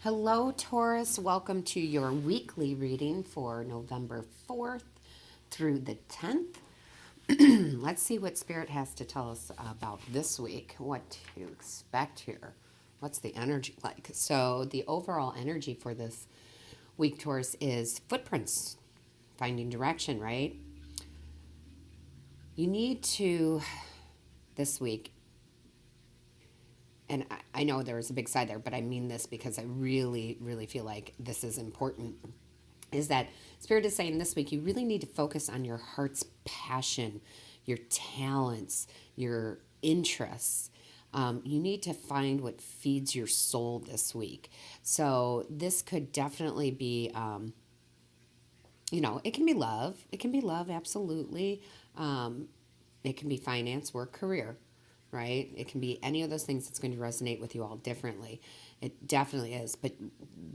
Hello, Taurus. Welcome to your weekly reading for November 4th through the 10th. Let's see what Spirit has to tell us about this week, what to expect here. What's the energy like? So, the overall energy for this week, Taurus, is footprints, finding direction, right? You need to, this week, and I know there's a big side there, but I mean this because I really, really feel like this is important, is that Spirit is saying this week you really need to focus on your heart's passion, your talents, your interests. You need to find what feeds your soul this week. So this could definitely be, it can be love. It can be love, absolutely. It can be finance, work, career, right? It can be any of those things that's going to resonate with you all differently. It definitely is. But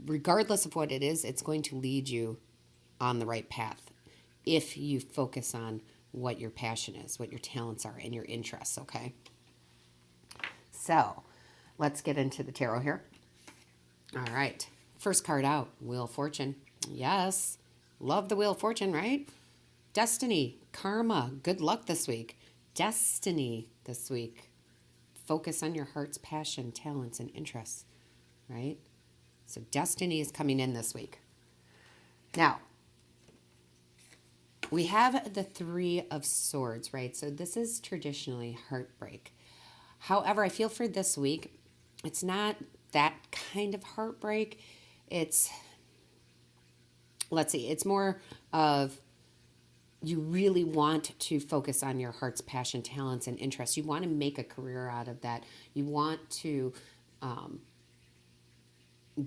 regardless of what it is, it's going to lead you on the right path if you focus on what your passion is, what your talents are, and your interests, okay? So let's get into the tarot here. All right. First card out, Wheel of Fortune. Yes. Love the Wheel of Fortune, right? Destiny, karma, good luck this week. Destiny this week. Focus on your heart's passion, talents, and interests, right? So destiny is coming in this week. Now, we have the Three of Swords, right? So this is traditionally heartbreak. However, I feel for this week, it's not that kind of heartbreak. It's more of you really want to focus on your heart's passion, talents, and interests. You want to make a career out of that. You want to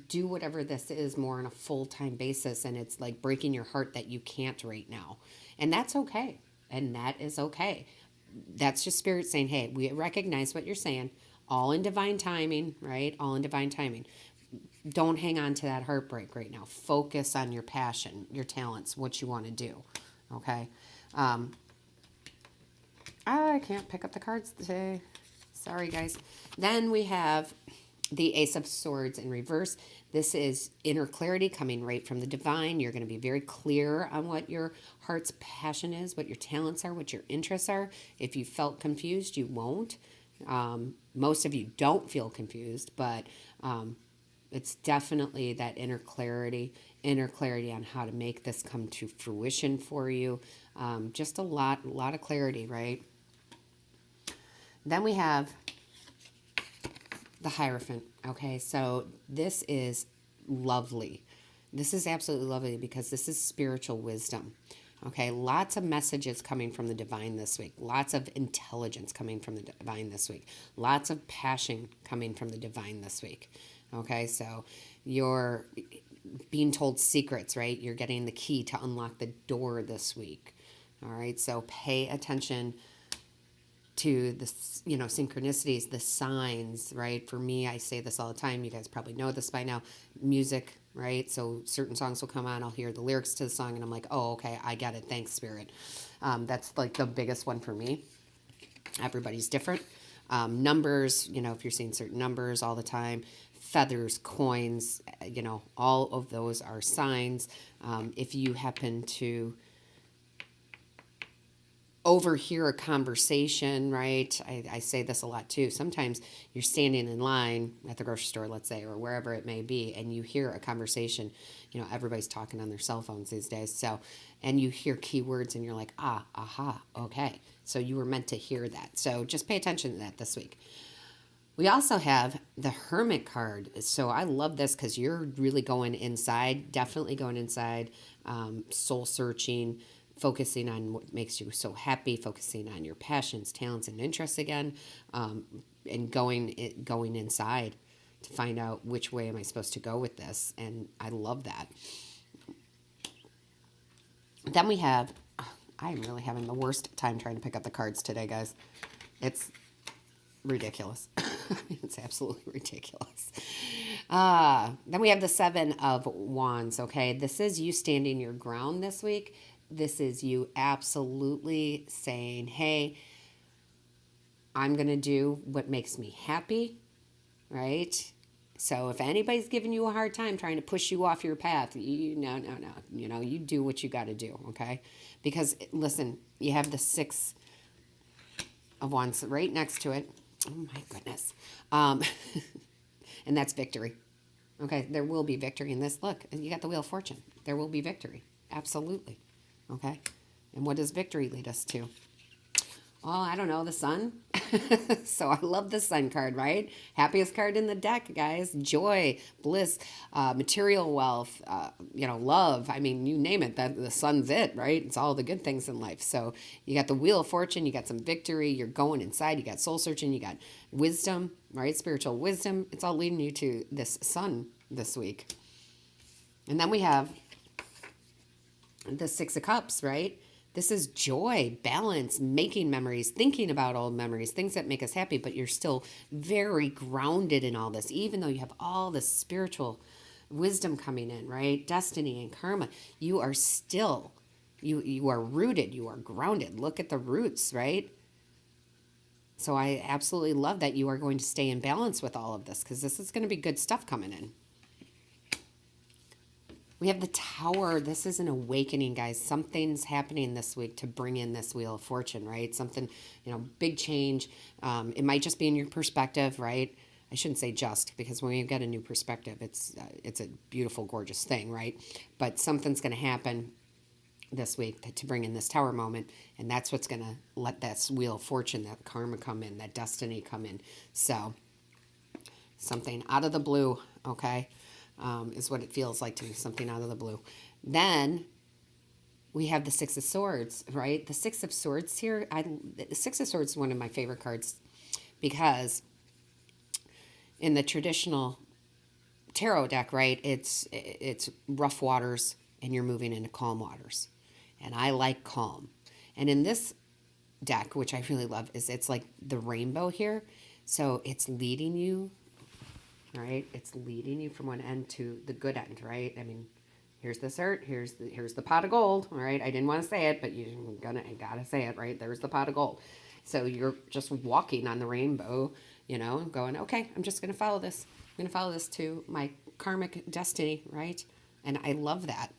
do whatever this is more on a full-time basis, and it's like breaking your heart that you can't right now. And that's okay. And that is okay. That's just Spirit saying, hey, we recognize what you're saying. All in divine timing, right? All in divine timing. Don't hang on to that heartbreak right now. Focus on your passion, your talents, what you want to do. Okay. I can't pick up the cards today. Sorry, guys. Then we have the Ace of Swords in reverse. This is inner clarity coming right from the divine. You're going to be very clear on what your heart's passion is, what your talents are, what your interests are. If you felt confused, you won't. Most of you don't feel confused, but it's definitely that inner clarity on how to make this come to fruition for you. Just a lot of clarity, right? Then we have the Hierophant. Okay, so this is lovely. This is absolutely lovely because this is spiritual wisdom. Okay, lots of messages coming from the divine this week. Lots of intelligence coming from the divine this week. Lots of passion coming from the divine this week. Okay, so you're being told secrets, right? You're getting the key to unlock the door this week. All right, so pay attention to the, synchronicities, the signs, right? For me, I say this all the time. You guys probably know this by now. Music, right? So certain songs will come on. I'll hear the lyrics to the song, and I'm like, oh, okay, I get it. Thanks, Spirit. That's like the biggest one for me. Everybody's different. Numbers, if you're seeing certain numbers all the time, feathers, coins, all of those are signs. If you happen to overhear a conversation, right? I say this a lot too. Sometimes you're standing in line at the grocery store, let's say, or wherever it may be, and you hear a conversation. Everybody's talking on their cell phones these days. So, and you hear keywords and you're like, aha, okay. So you were meant to hear that. So just pay attention to that this week. We also have the Hermit card. So I love this because you're really going inside, definitely going inside, soul searching, focusing on what makes you so happy, focusing on your passions, talents, and interests again, and going inside to find out which way am I supposed to go with this. And I love that. Then we have, I'm really having the worst time trying to pick up the cards today, guys. It's ridiculous. It's absolutely ridiculous. Then we have the Seven of Wands, okay? This is you standing your ground this week. This is you absolutely saying, hey, I'm going to do what makes me happy, right? So if anybody's giving you a hard time trying to push you off your path, no, no, no. You do what you got to do, okay? Because, listen, you have the Six of Wands right next to it. Oh, my goodness. And that's victory. Okay, there will be victory in this. Look, you got the Wheel of Fortune. There will be victory. Absolutely. Okay? And what does victory lead us to? Oh, I don't know, the sun. So I love the sun card, right? Happiest card in the deck, guys. Joy, bliss, material wealth, love. I mean, you name it. The sun's it, right? It's all the good things in life. So you got the Wheel of Fortune. You got some victory. You're going inside. You got soul searching. You got wisdom, right? Spiritual wisdom. It's all leading you to this sun this week. And then we have the Six of Cups, right? This is joy, balance, making memories, thinking about old memories, things that make us happy, but you're still very grounded in all this, even though you have all this spiritual wisdom coming in, right? Destiny and karma. You are still, you are rooted, you are grounded. Look at the roots, right? So I absolutely love that you are going to stay in balance with all of this, because this is going to be good stuff coming in. We have the Tower. This is an awakening, guys. Something's happening this week to bring in this Wheel of Fortune, right? Something, big change. It might just be in your perspective, right? I shouldn't say just, because when you get a new perspective, it's a beautiful, gorgeous thing, right? But something's going to happen this week to bring in this Tower moment, and that's what's going to let that Wheel of Fortune, that karma come in, that destiny come in. So something out of the blue, okay? Is what it feels like to me, something out of the blue. Then we have the Six of Swords, right? The Six of Swords here, the Six of Swords is one of my favorite cards, because in the traditional tarot deck, right, it's rough waters and you're moving into calm waters. And I like calm. And in this deck, which I really love, is it's like the rainbow here. So it's leading you, right? It's leading you from one end to the good end, right? I mean, here's the cert, here's the pot of gold, all right? I didn't want to say it, but I gotta say it, right? There's the pot of gold. So you're just walking on the rainbow, going, okay, I'm just gonna follow this. I'm gonna follow this to my karmic destiny, right? And I love that.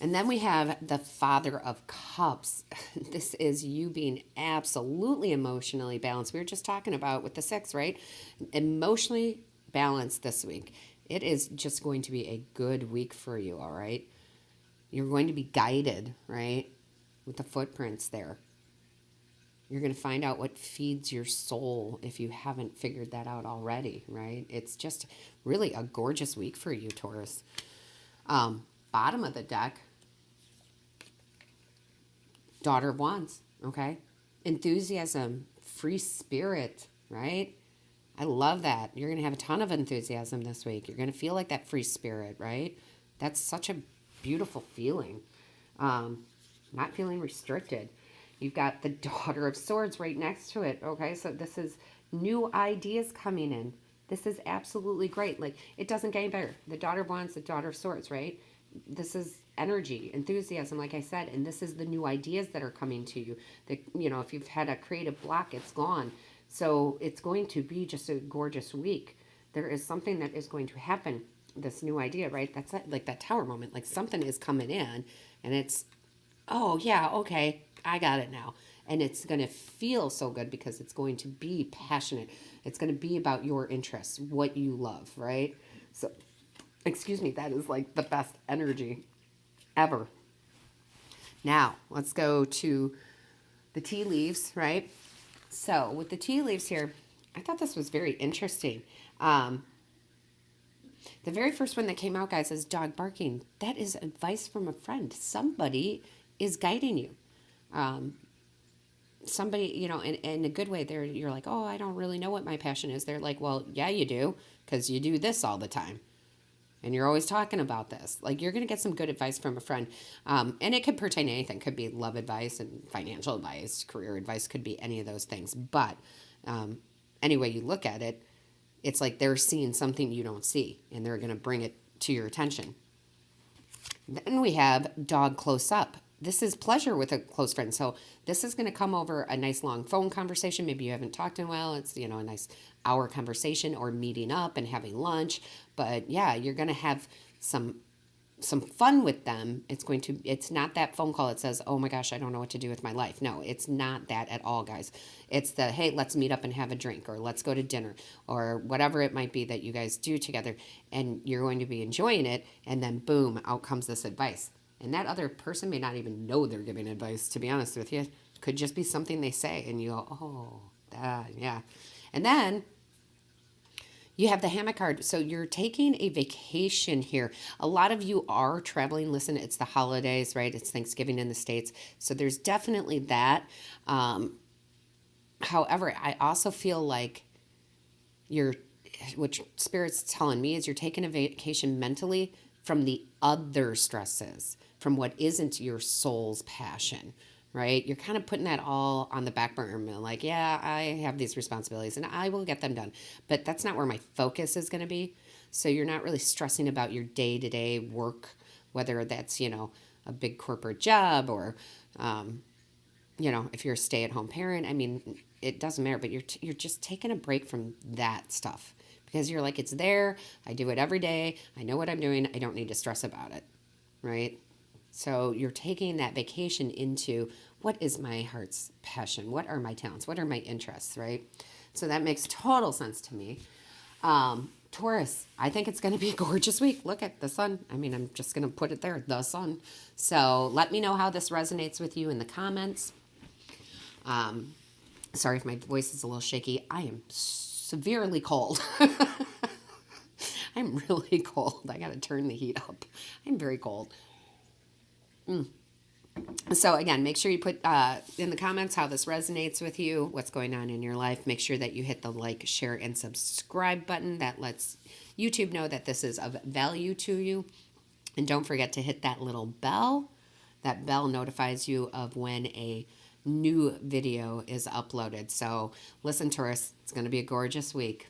And then we have the Father of Cups. This is you being absolutely emotionally balanced. We were just talking about with the Six, right? Emotionally balanced this week. It is just going to be a good week for you, all right? You're going to be guided, right? With the footprints there. You're going to find out what feeds your soul if you haven't figured that out already, right? It's just really a gorgeous week for you, Taurus. Bottom of the deck, Daughter of Wands, okay? Enthusiasm, free spirit, right? I love that. You're going to have a ton of enthusiasm this week. You're going to feel like that free spirit, right? That's such a beautiful feeling. Not feeling restricted. You've got the Daughter of Swords right next to it, okay? So this is new ideas coming in. This is absolutely great. Like, it doesn't get any better. The Daughter of Wands, the Daughter of Swords, right? This is energy, enthusiasm, like I said, and this is the new ideas that are coming to you. That, if you've had a creative block, it's gone. So it's going to be just a gorgeous week. There is something that is going to happen, this new idea, right? That's like that Tower moment. Like, something is coming in, and it's, oh, yeah, okay, I got it now. And it's going to feel so good because it's going to be passionate. It's going to be about your interests, what you love, right? So, excuse me, that is like the best energy ever. Now, let's go to the tea leaves, right? So, with the tea leaves here, I thought this was very interesting. The very first one that came out, guys, is dog barking. That is advice from a friend. Somebody is guiding you. Somebody, in a good way, you're like, oh, I don't really know what my passion is. They're like, well, yeah, you do, because you do this all the time. And you're always talking about this. Like, you're going to get some good advice from a friend. And it could pertain to anything. It could be love advice and financial advice, career advice, could be any of those things. But any way you look at it, it's like they're seeing something you don't see, and they're going to bring it to your attention. Then we have dog close up. this is pleasure with a close friend. So this is going to come over a nice long phone conversation. Maybe you haven't talked in a while. It's, you know, a nice hour conversation or meeting up and having lunch. But yeah, you're going to have some fun with them. It's not that phone call that says, oh my gosh, I don't know what to do with my life. No, it's not that at all, guys. It's the, hey, let's meet up and have a drink, or let's go to dinner, or whatever it might be that you guys do together, and you're going to be enjoying it, and then boom, out comes this advice. And that other person may not even know they're giving advice, to be honest with you. Could just be something they say, and you go, oh, that, yeah. And then you have the hammock card. So you're taking a vacation here. A lot of you are traveling. Listen, it's the holidays, right? It's Thanksgiving in the States. So there's definitely that. However, I also feel like what Spirit's telling me is you're taking a vacation mentally from the other stresses, from what isn't your soul's passion, right? You're kind of putting that all on the back burner, like, yeah, I have these responsibilities and I will get them done, but that's not where my focus is going to be. So you're not really stressing about your day-to-day work, whether that's, you know, a big corporate job or, you know, if you're a stay-at-home parent. I mean, it doesn't matter, but you're just taking a break from that stuff because you're like, it's there. I do it every day. I know what I'm doing. I don't need to stress about it, right? So you're taking that vacation into what is my heart's passion? What are my talents? What are my interests, right? So that makes total sense to me. Taurus, I think it's going to be a gorgeous week. Look at the sun. I mean, I'm just going to put it there, the sun. So let me know how this resonates with you in the comments. Sorry if my voice is a little shaky. I am severely cold. I'm really cold. I got to turn the heat up. I'm very cold. So again, make sure you put in the comments how this resonates with you, what's going on in your life. Make sure that you hit the like, share, and subscribe button. That lets YouTube know that this is of value to you. And don't forget to hit that little bell. That bell notifies you of when a new video is uploaded. So listen, Taurus, it's going to be a gorgeous week.